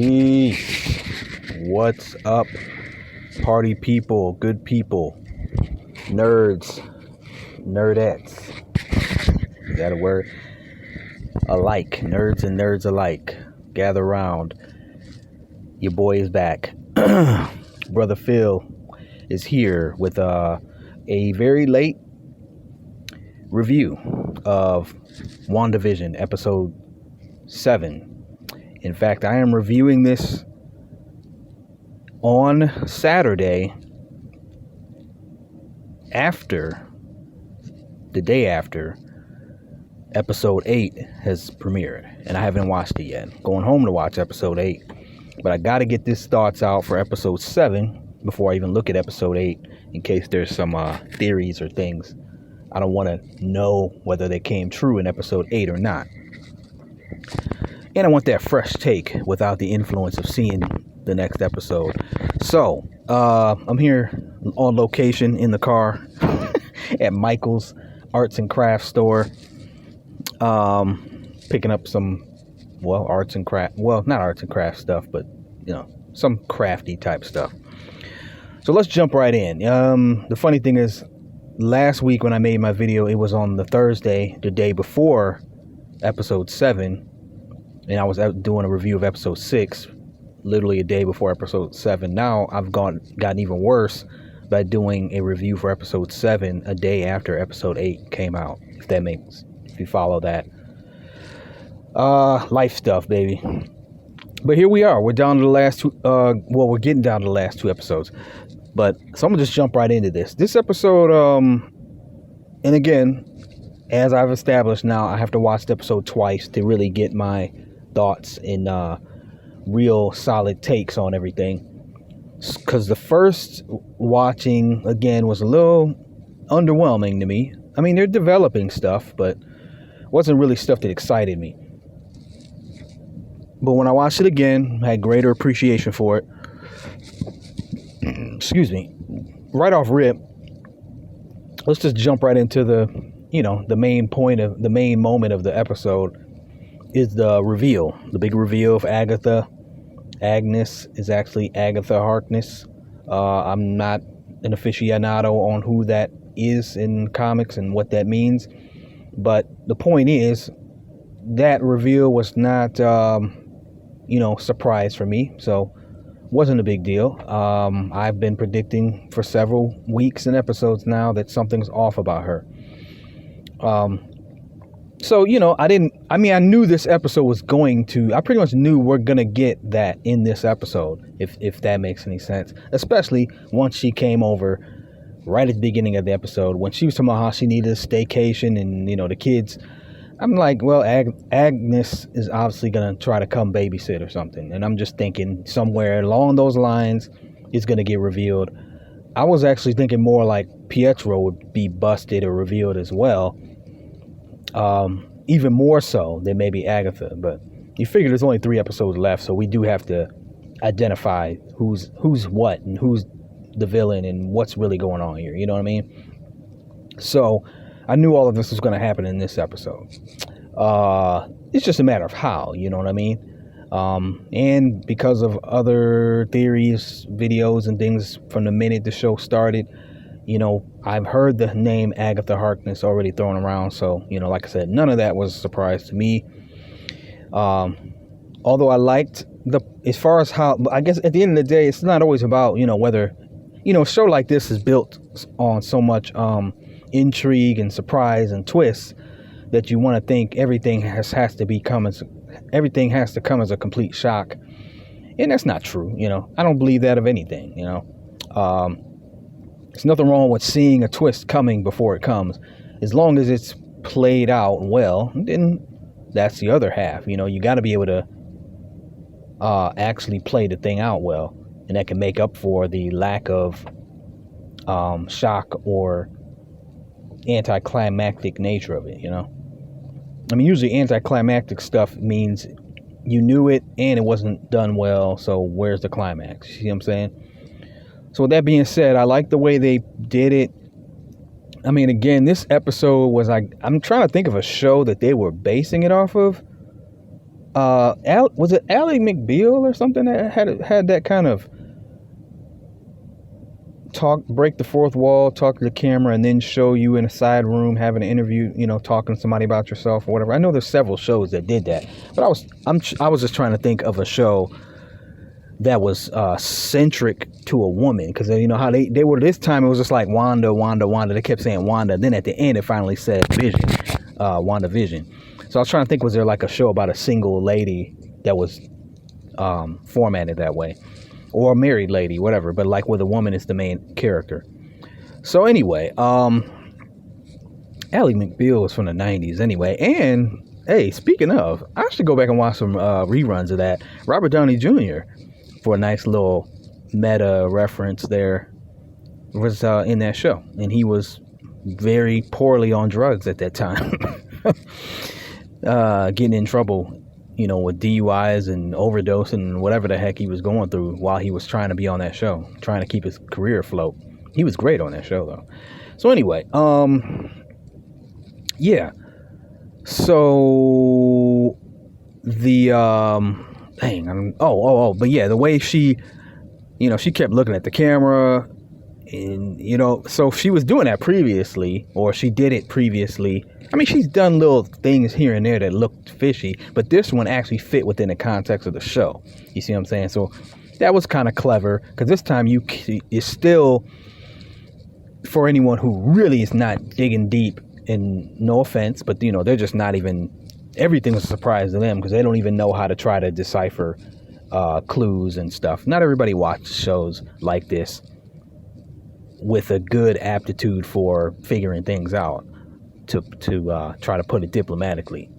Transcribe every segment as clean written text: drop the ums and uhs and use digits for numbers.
Peace. What's up, party people, good people, nerds, nerdettes? Is that a word? Alike, nerds and nerds alike. Gather round. Your boy is back. Brother Phil is here with a very late review of WandaVision episode 7. In fact, I am reviewing this on Saturday the day after episode 8 has premiered, and I haven't watched it yet. Going home to watch episode 8, but I got to get these thoughts out for episode 7 before I even look at episode 8, in case there's some theories or things. I don't want to know whether they came true in episode 8 or not. And I want that fresh take without the influence of seeing the next episode. So, I'm here on location in the car at Michael's Arts and Crafts store. Picking up some, not arts and craft stuff, but, some crafty type stuff. So let's jump right in. The funny thing is, last week when I made my video, it was on the Thursday, the day before episode 7. And I was out doing a review of episode 6, literally a day before episode 7. Now I've gotten even worse by doing a review for episode 7 a day after episode 8 came out. If you follow that. Life stuff, baby. But here we are. We're down to the last two. We're getting down to the last 2 episodes. So I'm gonna just jump right into this. This episode, and again, as I've established now, I have to watch the episode twice to really get my thoughts and real solid takes on everything, because the first watching again was a little underwhelming to me. I mean, they're developing stuff, but it wasn't really stuff that excited me. But when I watched it again, I had greater appreciation for it. Excuse me. Right off rip, let's just jump right into the main moment of the episode is the reveal. The big reveal of Agatha. Agnes is actually Agatha Harkness. I'm not an aficionado on who that is in comics and what that means. But the point is, that reveal was not, surprise for me. So, wasn't a big deal. I've been predicting for several weeks and episodes now that something's off about her. So, I knew this episode was I pretty much knew we're going to get that in this episode, if that makes any sense. Especially once she came over right at the beginning of the episode, when she was talking about how she needed a staycation and, the kids. I'm like, well, Agnes is obviously going to try to come babysit or something. And I'm just thinking somewhere along those lines it's going to get revealed. I was actually thinking more like Pietro would be busted or revealed as well. Even more so than maybe Agatha, but you figure there's only 3 episodes left, so we do have to identify who's what and who's the villain and what's really going on here. You know what I mean? So I knew all of this was going to happen in this episode. It's just a matter of how, you know what I mean? And because of other theories, videos, and things from the minute the show started, I've heard the name Agatha Harkness already thrown around. So, like I said, none of that was a surprise to me. Although I liked as far as how, I guess at the end of the day, it's not always about, whether, a show like this is built on so much intrigue and surprise and twists that you want to think everything has to come as a complete shock. And that's not true. I don't believe that of anything, There's nothing wrong with seeing a twist coming before it comes. As long as it's played out well, then that's the other half. You got to be able to actually play the thing out well. And that can make up for the lack of shock or anticlimactic nature of it, I mean, usually anticlimactic stuff means you knew it and it wasn't done well, so where's the climax? You see what I'm saying? So with that being said, I like the way they did it. I mean, again, this episode was I'm trying to think of a show that they were basing it off of. Was it Ally McBeal or something that had that kind of break the fourth wall, talk to the camera, and then show you in a side room having an interview, talking to somebody about yourself or whatever. I know there's several shows that did that, but I was just trying to think of a show that was centric to a woman, because how they were this time. It was just like Wanda. They kept saying Wanda, then at the end it finally said Vision, WandaVision. So I was trying to think, was there like a show about a single lady that was formatted that way, or a married lady, whatever, but like where the woman is the main character. So anyway, Ally McBeal was from the 90s anyway. And hey, speaking of, I should go back and watch some reruns of that. Robert Downey Jr., for a nice little meta reference there, was in that show, and he was very poorly on drugs at that time. Getting in trouble, with DUIs and overdosing and whatever the heck he was going through while he was trying to be on that show, trying to keep his career afloat. He was great on that show though. So anyway, yeah. So the but yeah, the way she, she kept looking at the camera, and so she was doing that previously, or she did it previously. I mean, she's done little things here and there that looked fishy, but this one actually fit within the context of the show. You see what I'm saying? So that was kind of clever, because this time it's still, for anyone who really is not digging deep, and no offense, but they're just not even, everything was a surprise to them, because they don't even know how to try to decipher clues and stuff. Not everybody watches shows like this with a good aptitude for figuring things out, to try to put it diplomatically.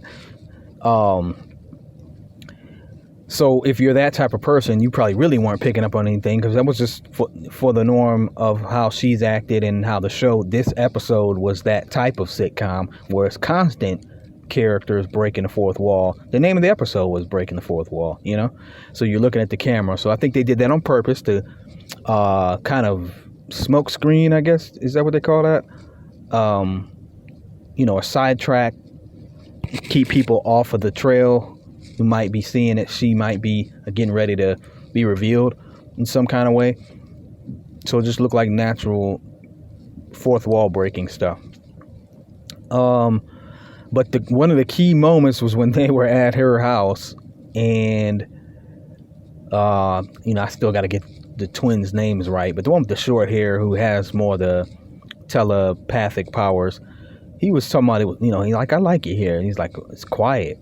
So if you're that type of person, you probably really weren't picking up on anything, because that was just for the norm of how she's acted and how the show, this episode was that type of sitcom where it's constant characters breaking the fourth wall. The name of the episode was Breaking the Fourth Wall, so you're looking at the camera. So I think they did that on purpose to kind of smoke screen, I guess, is that what they call that? A sidetrack, keep people off of the trail who might be seeing it. She might be getting ready to be revealed in some kind of way. So it just looked like natural fourth wall breaking stuff. But one of the key moments was when they were at her house, and I still got to get the twins' names right, but the one with the short hair who has more of the telepathic powers, he was talking about it. He's like, I like it here, and he's like, it's quiet.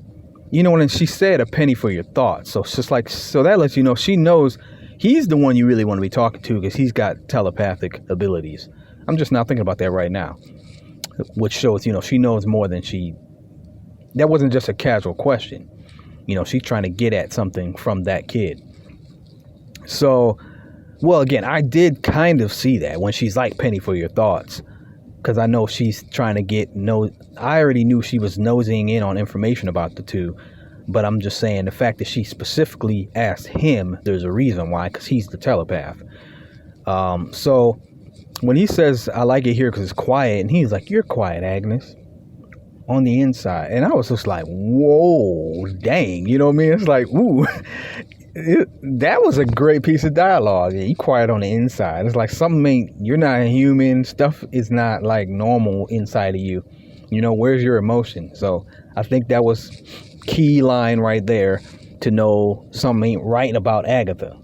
And she said, a penny for your thoughts. So it's just like, so that lets you know she knows he's the one you really want to be talking to, because he's got telepathic abilities. I'm just now thinking about that right now, which shows, she knows more than that wasn't just a casual question. She's trying to get at something from that kid. So, well, again, I did kind of see that when she's like, penny for your thoughts, because I know she's trying to I already knew she was nosing in on information about the two, but I'm just saying the fact that she specifically asked him, there's a reason why, because he's the telepath. So when he says, I like it here because it's quiet, and he's like, you're quiet, Agnes, on the inside. And I was just like, whoa, dang, you know what I mean? It's like, ooh, that was a great piece of dialogue. Yeah, you quiet on the inside. It's like you're not a human. Stuff is not like normal inside of you. Where's your emotion? So I think that was key line right there to know something ain't right about Agatha,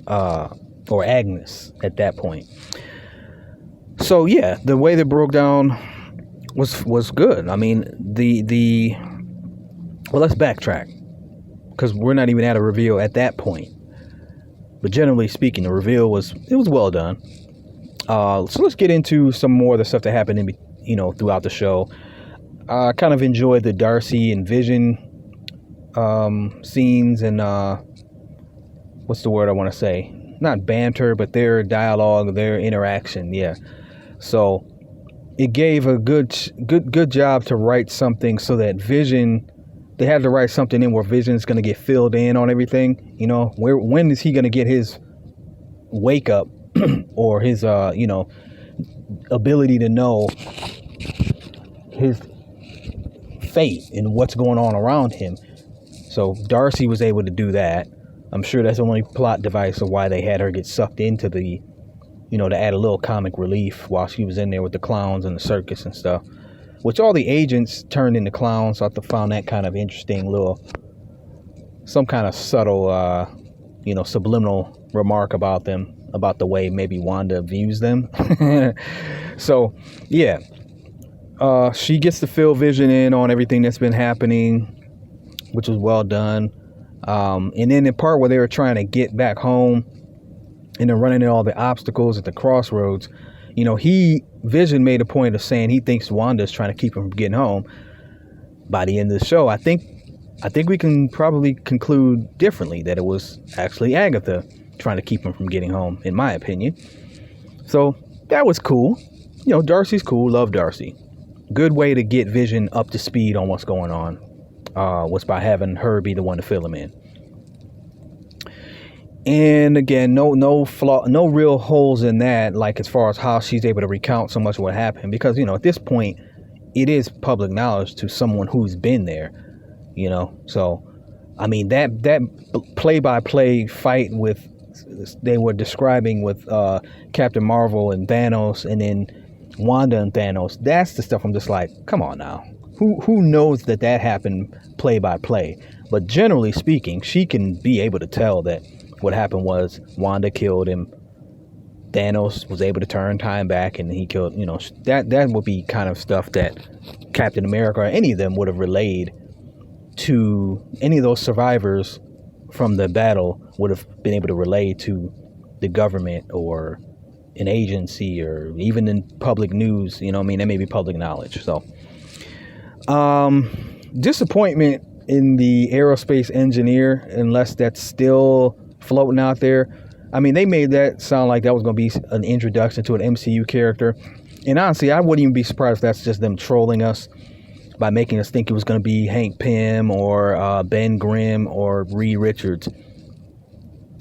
or Agnes at that point. So yeah, the way that broke down was good. I mean, well, let's backtrack, because we're not even at a reveal at that point. But generally speaking, the reveal was well done. So let's get into some more of the stuff that happened throughout the show. I kind of enjoyed the Darcy and Vision scenes, and what's the word I want to say? Not banter, but their dialogue, their interaction. Yeah. So it gave a good job to write something so that Vision, they had to write something in where Vision's going to get filled in on everything. When is he going to get his wake up or his ability to know his fate and what's going on around him. So Darcy was able to do that. I'm sure that's the only plot device of why they had her get sucked into the, to add a little comic relief while she was in there with the clowns and the circus and stuff. Which all the agents turned into clowns, so I found that kind of interesting some kind of subtle, subliminal remark about them, about the way maybe Wanda views them. So, yeah. She gets to fill Vision in on everything that's been happening, which was well done. And then the part where they were trying to get back home and they're running into all the obstacles at the crossroads, Vision made a point of saying he thinks Wanda's trying to keep him from getting home. By the end of the show, I think we can probably conclude differently, that it was actually Agatha trying to keep him from getting home, in my opinion. So that was cool. Darcy's cool. Love Darcy. Good way to get Vision up to speed on what's going on was by having her be the one to fill him in. And again, no flaw, no real holes in that, like as far as how she's able to recount so much of what happened, because at this point it is public knowledge to someone who's been there, so I mean that play-by-play fight they were describing with Captain Marvel and Thanos, and then Wanda and Thanos, that's the stuff I'm just like, come on now, who knows that happened play by play? But generally speaking, she can be able to tell that what happened was Wanda killed him, Thanos was able to turn time back, and he killed, that would be kind of stuff that Captain America or any of them would have relayed to any of those survivors from the battle, would have been able to relay to the government or an agency, or even in public news, that may be public knowledge. So disappointment in the aerospace engineer, unless that's still floating out there. I mean, they made that sound like that was going to be an introduction to an MCU character, and honestly, I wouldn't even be surprised if that's just them trolling us by making us think it was going to be Hank Pym or Ben Grimm or Reed Richards.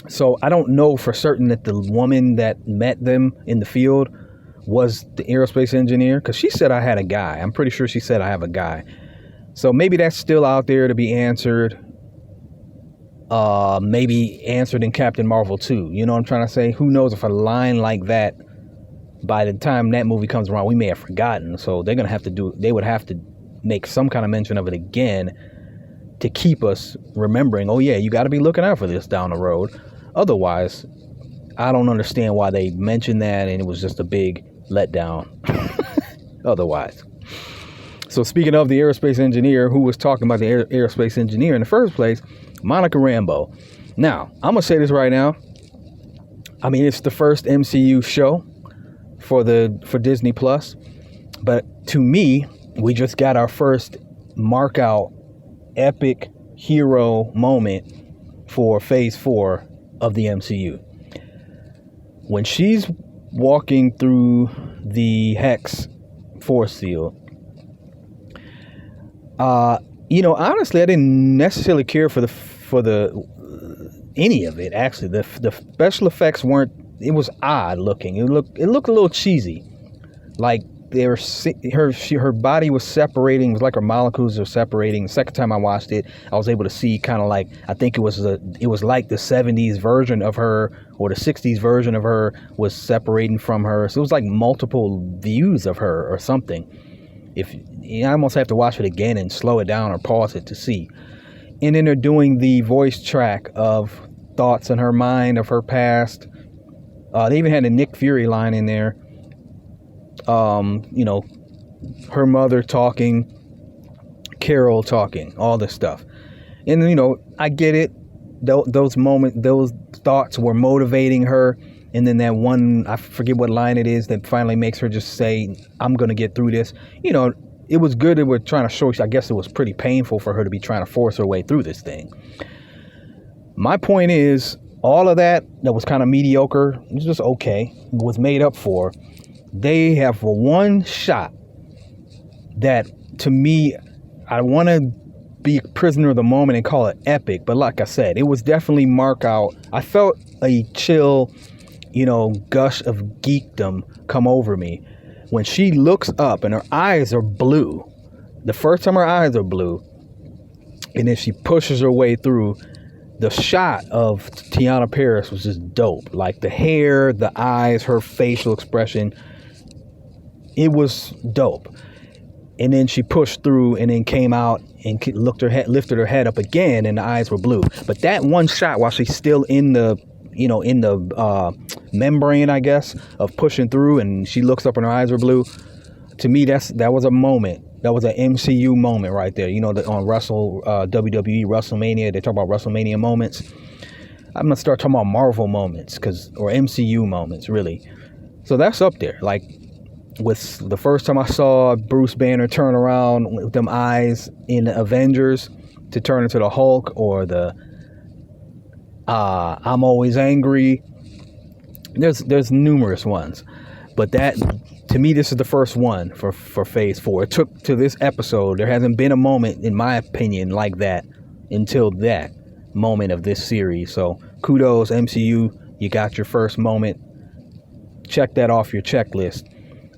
So I don't know for certain that the woman that met them in the field was the aerospace engineer, because she said I had a guy. I'm pretty sure she said I have a guy. So maybe that's still out there to be answered. Maybe answered in Captain Marvel too. You know what I'm trying to say? Who knows if a line like that, by the time that movie comes around, we may have forgotten. So they would have to make some kind of mention of it again to keep us remembering, oh yeah, you got to be looking out for this down the road. Otherwise, I don't understand why they mentioned that, and it was just a big letdown otherwise. So speaking of the aerospace engineer, who was talking about the aerospace engineer in the first place, Monica Rambeau. Now, I'm going to say this right now. I mean, it's the first MCU show for Disney Plus, but to me, we just got our first mark out epic hero moment for phase 4 of the MCU. When she's walking through the Hex force field, honestly, I didn't necessarily care for any of it. Actually, the special effects weren't. It was odd looking. It looked a little cheesy, like her body was separating. It was like her molecules were separating. The second time I watched it, I was able to see kind of like, I think it was like the 70s version of her or the 60s version of her was separating from her. So it was like multiple views of her or something. I almost have to watch it again and slow it down or pause it to see. And then they're doing the voice track of thoughts in her mind of her past. They even had a Nick Fury line in there. Her mother talking, Carol talking, all this stuff. And, I get it. Those moments, those thoughts were motivating her. And then that one, I forget what line it is, that finally makes her just say, I'm going to get through this. It was good that we're trying to show, I guess it was pretty painful for her to be trying to force her way through this thing. My point is, all of that was kind of mediocre, it was just okay, was made up for. They have one shot that, to me, I want to be a prisoner of the moment and call it epic. But like I said, it was definitely mark out. I felt a chill, gush of geekdom come over me when she looks up and her eyes are blue. The first time her eyes are blue, and then she pushes her way through. The shot of Tiana Paris was just dope. Like the hair, the eyes, her facial expression. It was dope. And then she pushed through and then came out and lifted her head up again, and the eyes were blue. But that one shot while she's still in the membrane, I guess, of pushing through, and she looks up and her eyes were blue. To me, that was a moment. That was an MCU moment right there. On WWE WrestleMania, they talk about WrestleMania moments. I'm gonna start talking about Marvel moments, or MCU moments, really. So that's up there. Like with the first time I saw Bruce Banner turn around with them eyes in Avengers to turn into the Hulk, or the I'm always angry. There's numerous ones, but that, to me, this is the first one for Phase 4. It took to this episode. There hasn't been a moment, in my opinion, like that until that moment of this series. So kudos, MCU. You got your first moment. Check that off your checklist.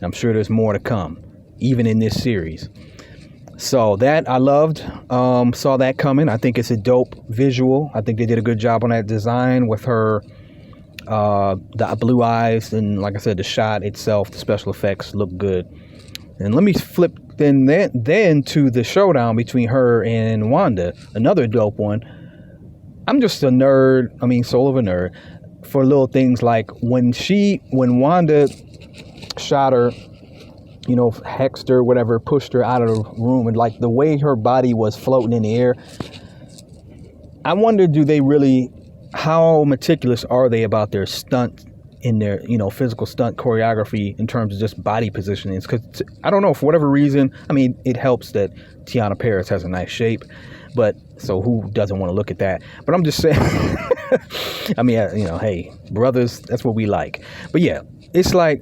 I'm sure there's more to come, even in this series. So that I loved. Saw that coming. I think it's a dope visual. I think they did a good job on that design with her. The blue eyes, and like I said, the shot itself, the special effects look good. And let me flip then to the showdown between her and Wanda, another dope one. I'm just a nerd, soul of a nerd, for little things like when Wanda shot her, hexed her, whatever, pushed her out of the room, and like the way her body was floating in the air, I wonder, how meticulous are they about their stunt in their, physical stunt choreography in terms of just body positioning? Because I don't know, for whatever reason, it helps that Tiana Paris has a nice shape, but so who doesn't want to look at that? But I'm just saying, hey, brothers, that's what we like. But yeah, it's like,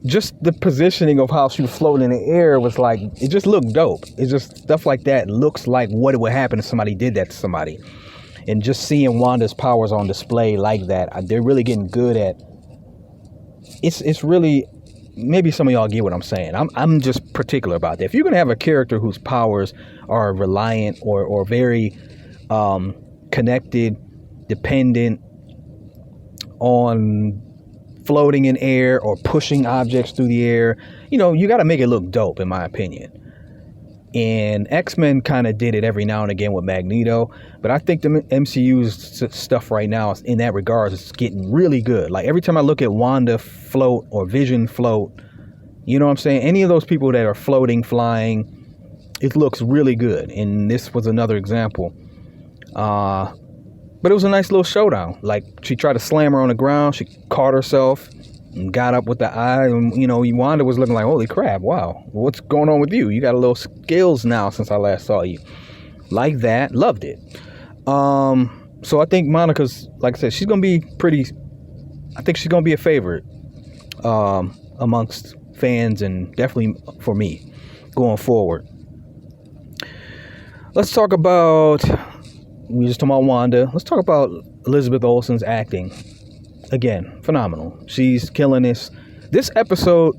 just the positioning of how she was floating in the air was like, it just looked dope. It's just stuff like that looks like what would happen if somebody did that to somebody. And just seeing Wanda's powers on display like that, they're really getting good at. It's really, maybe some of y'all get what I'm saying. I'm just particular about that. If you're gonna have a character whose powers are reliant or very connected, dependent on floating in air or pushing objects through the air, you got to make it look dope, in my opinion. And X-Men kind of did it every now and again with Magneto, but I think the MCU's stuff right now, in that regard, is getting really good. Like every time I look at Wanda float or Vision float, you know what I'm saying? Any of those people that are floating, flying, it looks really good. And this was another example. But it was a nice little showdown. Like she tried to slam her on the ground, she caught herself and got up with the eye, and Wanda was looking like, holy crap, wow, what's going on with you? You got a little skills now since I last saw you. Like that, loved it. So I think Monica's, like I said, she's gonna be a favorite amongst fans, and definitely for me going forward. Let's talk about, we just talking about Wanda, let's talk about Elizabeth Olsen's acting. Again, phenomenal. She's killing this. This episode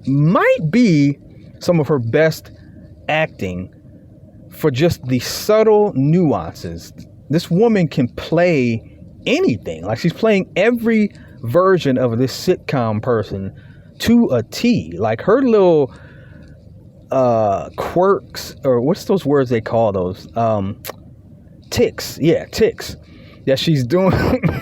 might be some of her best acting for just the subtle nuances. This woman can play anything. Like she's playing every version of this sitcom person to a T. Like her little quirks, or what's those words they call those? Tics. Yeah, tics. That she's doing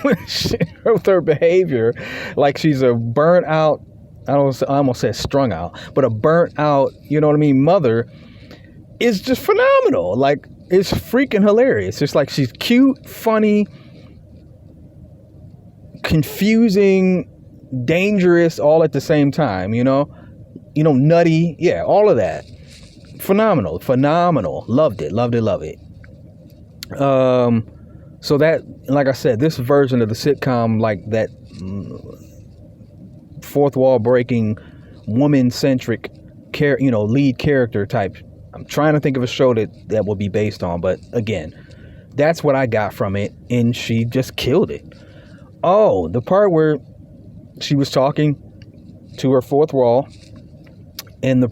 with her behavior, like she's a burnt out, I almost said strung out, but a burnt out, mother, is just phenomenal. Like it's freaking hilarious. It's like she's cute, funny, confusing, dangerous, all at the same time, nutty, yeah, all of that. Phenomenal. Loved it. So that, like I said, this version of the sitcom, like that fourth wall breaking, woman centric lead character type. I'm trying to think of a show that will be based on, but again, that's what I got from it, and she just killed it. Oh, the part where she was talking to her fourth wall, and the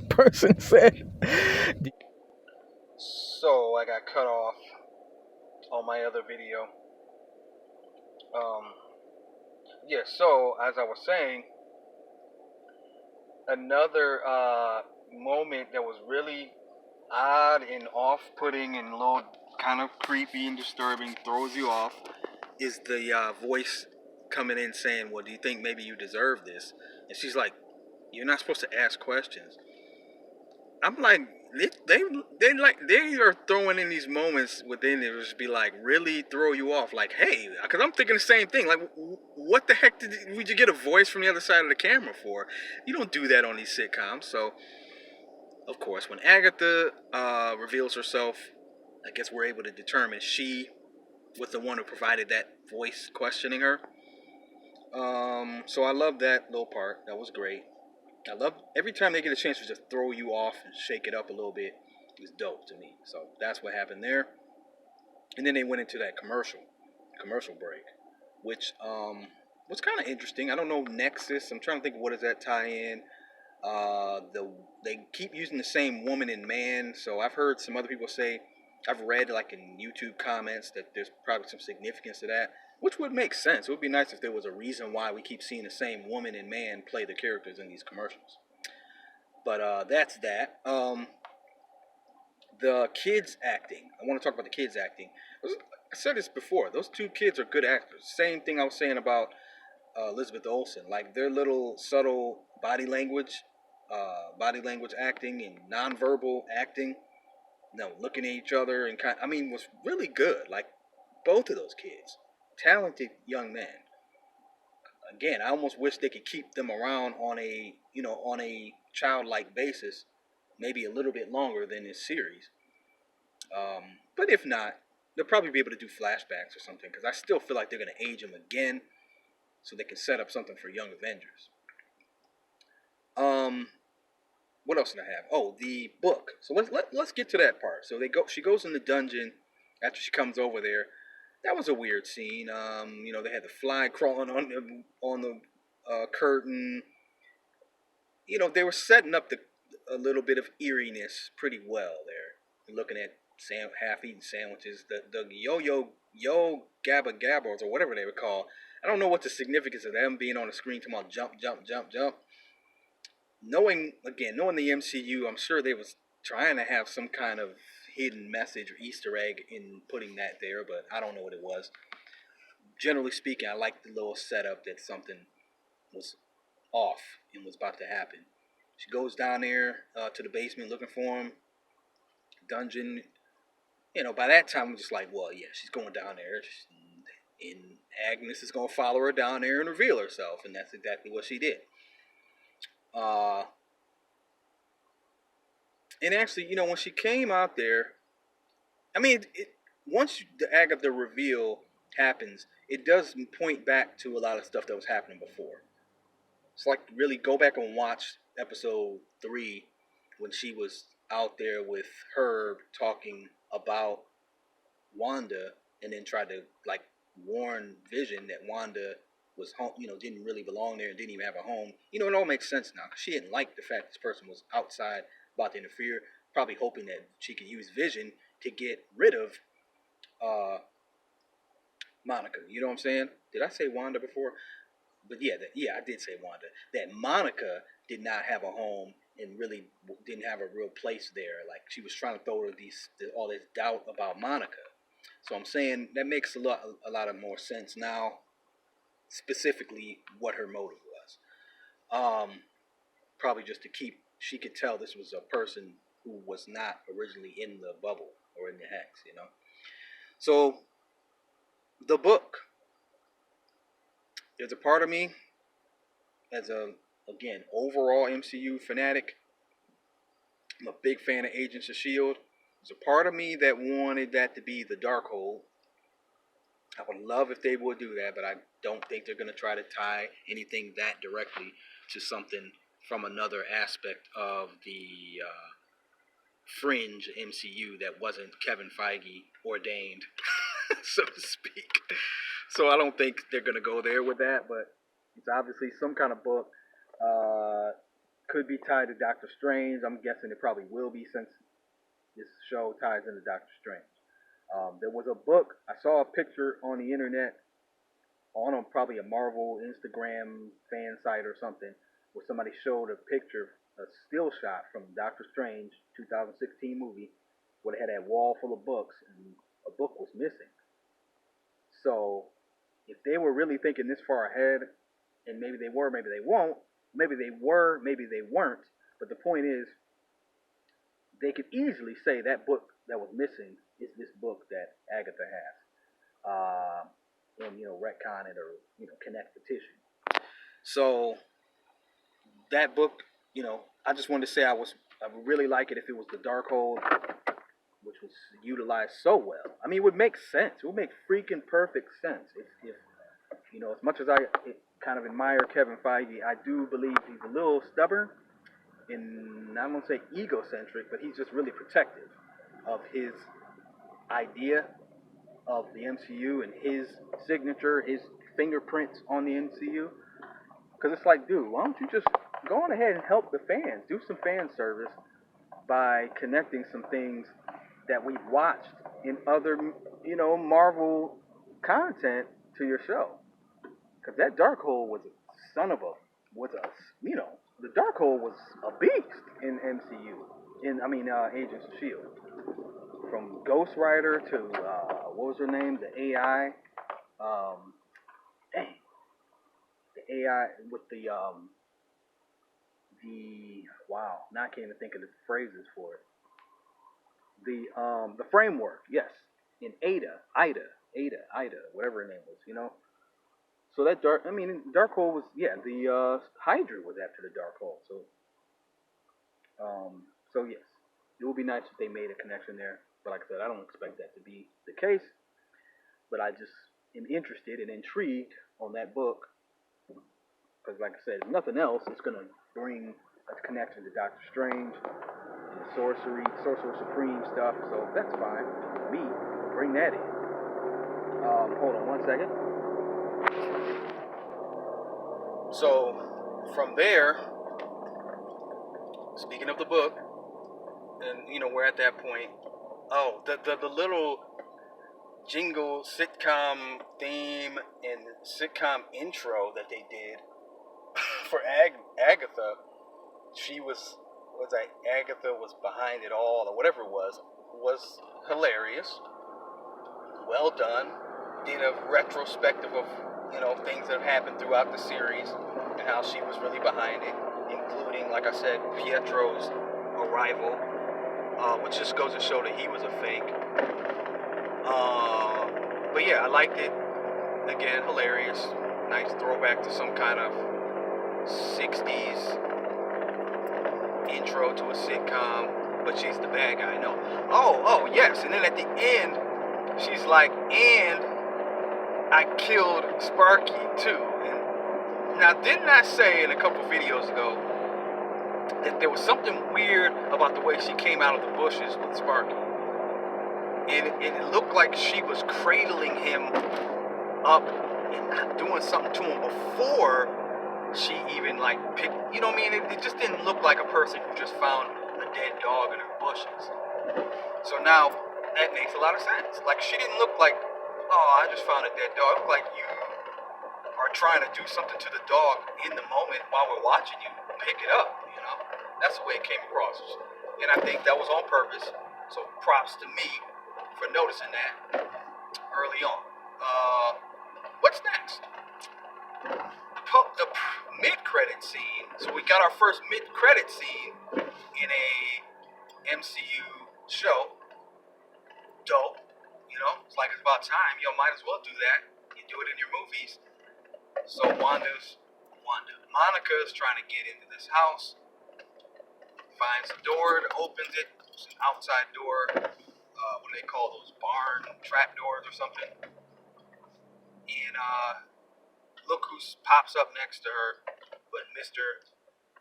person said, So I got cut off on my other video. Yeah, so as I was saying, another moment that was really odd and off-putting and a little kind of creepy and disturbing, throws you off, is the voice coming in saying, well, do you think maybe you deserve this? And she's like, you're not supposed to ask questions. I'm like, they are throwing in these moments within it, just be like, really throw you off. Like, hey, because I'm thinking the same thing. Like, what the heck would you get a voice from the other side of the camera for? You don't do that on these sitcoms. So, of course, when Agatha reveals herself, I guess we're able to determine she was the one who provided that voice questioning her. So I love that little part. That was great. I love every time they get a chance to just throw you off and shake it up a little bit. It was dope to me. So that's what happened there. And then they went into that commercial break, which was kind of interesting. I don't know Nexus. I'm trying to think, what does that tie in? They keep using the same woman and man. So I've heard some other people say, I've read like in YouTube comments that there's probably some significance to that, which would make sense. It would be nice if there was a reason why we keep seeing the same woman and man play the characters in these commercials. But that's that. The kids acting. I want to talk about the kids acting. I said this before. Those two kids are good actors. Same thing I was saying about Elizabeth Olsen. Like their little subtle body language acting and nonverbal acting. Looking at each other and was really good. Like both of those kids, talented young men. Again, I almost wish they could keep them around on a childlike basis, maybe a little bit longer than this series. But if not, they'll probably be able to do flashbacks or something, because I still feel like they're going to age them again, so they can set up something for Young Avengers. What else did I have? Oh, the book. So let's get to that part. So she goes in the dungeon after she comes over there. That was a weird scene. They had the fly crawling on the curtain. They were setting up a little bit of eeriness pretty well there. Looking at half-eaten sandwiches, the yo gabba gabbers or whatever they were called. I don't know what the significance of them being on the screen talking about jump, jump, jump, jump. Knowing the MCU, I'm sure they was trying to have some kind of hidden message or Easter egg in putting that there, but I don't know what it was. Generally speaking, I like the little setup that something was off and was about to happen. She goes down there to the basement looking for him. Dungeon. By that time, I'm just like, well, yeah, she's going down there. And Agnes is going to follow her down there and reveal herself, and that's exactly what she did. And actually, when she came out there, once the Agatha reveal happens, it does point back to a lot of stuff that was happening before. It's like really go back and watch episode 3 when she was out there with Herb talking about Wanda, and then tried to like warn Vision that Wanda was home, didn't really belong there and didn't even have a home. It all makes sense now, because she didn't like the fact this person was outside about to interfere, probably hoping that she could use Vision to get rid of Monica. You know what I'm saying? Did I say Wanda before? But yeah, I did say Wanda. That Monica did not have a home and really didn't have a real place there. Like she was trying to throw her all this doubt about Monica. So I'm saying that makes a lot of more sense now. Specifically, what her motive was. Probably just to she could tell this was a person who was not originally in the bubble or in the hex. So the book. There's a part of me, as again, overall MCU fanatic. I'm a big fan of Agents of S.H.I.E.L.D. There's a part of me that wanted that to be the Darkhold. I would love if they would do that, but I don't think they're going to try to tie anything that directly to something from another aspect of the fringe MCU that wasn't Kevin Feige ordained, so to speak. So I don't think they're going to go there with that, but it's obviously some kind of book. Could be tied to Doctor Strange. I'm guessing it probably will be, since this show ties into Doctor Strange. There was a book. I saw a picture on the internet on probably a Marvel Instagram fan site or something where somebody showed a picture, a still shot from Doctor Strange 2016 movie where they had that wall full of books and a book was missing. So if they were really thinking this far ahead, and maybe they were, maybe they won't, maybe they were, maybe they weren't, but the point is they could easily say that book that was missing is this book that Agatha has. And retcon it or connect the tissue. So that book, I just wanted to say I would really like it if it was the Darkhold, which was utilized so well. I mean, it would make sense. It would make freaking perfect sense if as much as I kind of admire Kevin Feige, I do believe he's a little stubborn and I won't say egocentric, but he's just really protective of his idea of the MCU and his signature, his fingerprints on the MCU. Because it's like, dude, why don't you just go on ahead and help the fans? Do some fan service by connecting some things that we've watched in other, Marvel content to your show. Because that Darkhold was the Darkhold was a beast in MCU. Agents of S.H.I.E.L.D. From Ghost Rider to, what was her name? The AI. The AI with now I can't even think of the phrases for it. The framework, yes. In Ida, whatever her name was, So that Darkhold was, the Hydra was after the Darkhold. So yes, it would be nice if they made a connection there. But like I said, I don't expect that to be the case. But I just am interested and intrigued on that book. Because like I said, if nothing else, it's going to bring a connection to Doctor Strange and the Sorcerer Supreme stuff. So that's fine. Me, bring that in. Hold on one second. So, from there, speaking of the book, and we're at that point. Oh, the little jingle sitcom theme and sitcom intro that they did for Agatha. Agatha was behind it all, or whatever it was hilarious. Well done. Did a retrospective of things that have happened throughout the series and how she was really behind it, including, like I said, Pietro's arrival, which just goes to show that he was a fake. But yeah, I liked it. Again, hilarious. Nice throwback to some kind of 60s intro to a sitcom, but she's the bad guy, no. Oh, yes, and then at the end, she's like, and I killed Sparky, too. And now, didn't I say in a couple videos ago that there was something weird about the way she came out of the bushes with Sparky? And it looked like she was cradling him up and doing something to him before she even picked, it just didn't look like a person who just found a dead dog in her bushes. So now that makes a lot of sense. She didn't look like, oh, I just found a dead dog. It looked like you are trying to do something to the dog in the moment while we're watching you pick it up, That's the way it came across. And I think that was on purpose. So props to me for noticing that early on. What's next? The mid-credit scene. So we got our first mid-credit scene in a MCU show. Dope. It's like it's about time. Might as well do that. You do it in your movies. So Monica is trying to get into this house. Finds a door, opens it. It's an outside door. What do they call those? Barn trap doors or something. And look who pops up next to her, but Mr.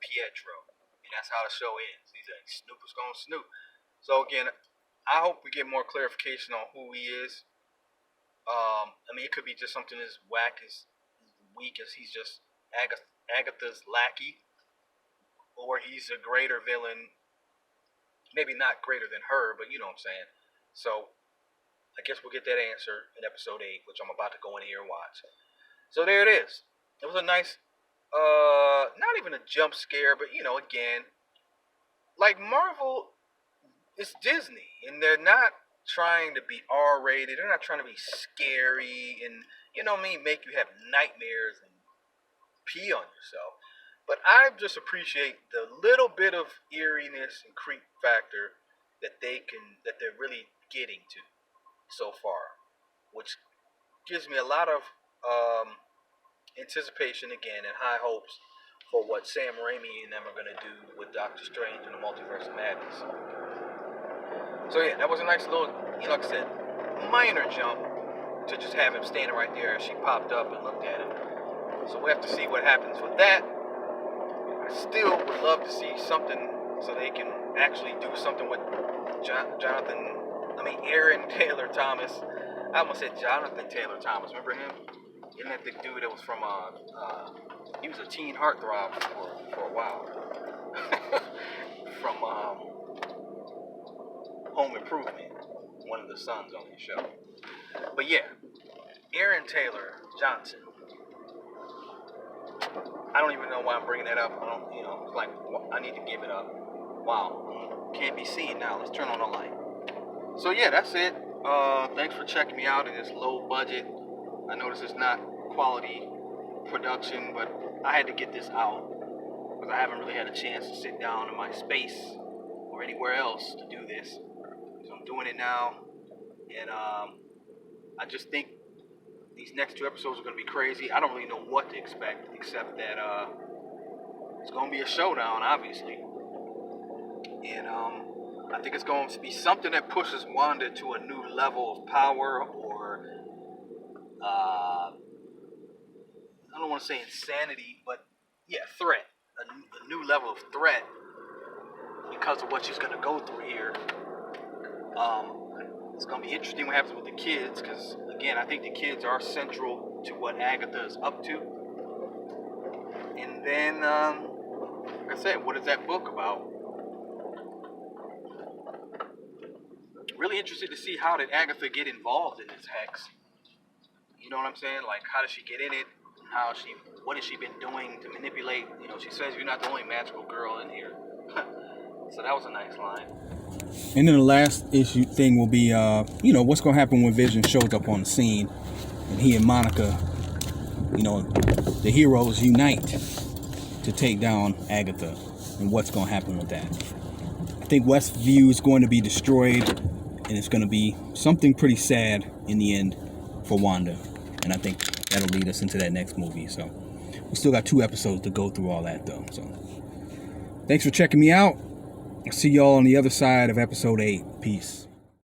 Pietro. And that's how the show ends. He's like, Snoop is gonna snoop. So again, I hope we get more clarification on who he is. It could be just something as weak as he's just Agatha's lackey, or he's a greater villain maybe not greater than her, but you know what I'm saying. So I guess we'll get that answer in episode 8, which I'm about to go in here and watch. So there it is. It was a nice, not even a jump scare, but you know, again, like Marvel, it's Disney, and they're not trying to be R-rated. They're not trying to be scary, and you know me, make you have nightmares and pee on yourself. But I just appreciate the little bit of eeriness and creep factor that they're really getting to so far, which gives me a lot of anticipation again and high hopes for what Sam Raimi and them are gonna do with Doctor Strange and the Multiverse of Madness. So yeah, that was a nice little, like I said, minor jump to just have him standing right there as she popped up and looked at him. So we have to see what happens with that. I still would love to see something so they can actually do something with Aaron Taylor Thomas. I almost said Jonathan Taylor Thomas. Remember him? Isn't that the dude that was from, he was a teen heartthrob for a while. From Home Improvement, one of the sons on the show. But yeah, Aaron Taylor Johnson. I don't even know why I'm bringing that up. It's like, I need to give it up. Wow, can't be seen now. Let's turn on the light. So yeah, that's it. Thanks for checking me out in this low budget. I know this is not quality production, but I had to get this out because I haven't really had a chance to sit down in my space or anywhere else to do this. So I'm doing it now, and I just think these next 2 episodes are going to be crazy. I don't really know what to expect, except that it's going to be a showdown, obviously. And I think it's going to be something that pushes Wanda to a new level of power, or I don't want to say insanity, but yeah, threat. A new level of threat because of what she's going to go through here. It's going to be interesting what happens with the kids, because again, I think the kids are central to what Agatha is up to. And then, like I said, what is that book about? Really interested to see how did Agatha get involved in this hex. You know what I'm saying? Like, how did she get in it? What has she been doing to manipulate? She says you're not the only magical girl in here. So that was a nice line. And then the last issue thing will be, what's going to happen when Vision shows up on the scene and he and Monica, the heroes unite to take down Agatha, and what's going to happen with that. I think Westview is going to be destroyed, and it's going to be something pretty sad in the end for Wanda, and I think that'll lead us into that next movie. So we still got 2 episodes to go through all that though. So thanks for checking me out. I'll see y'all on the other side of episode 8. Peace.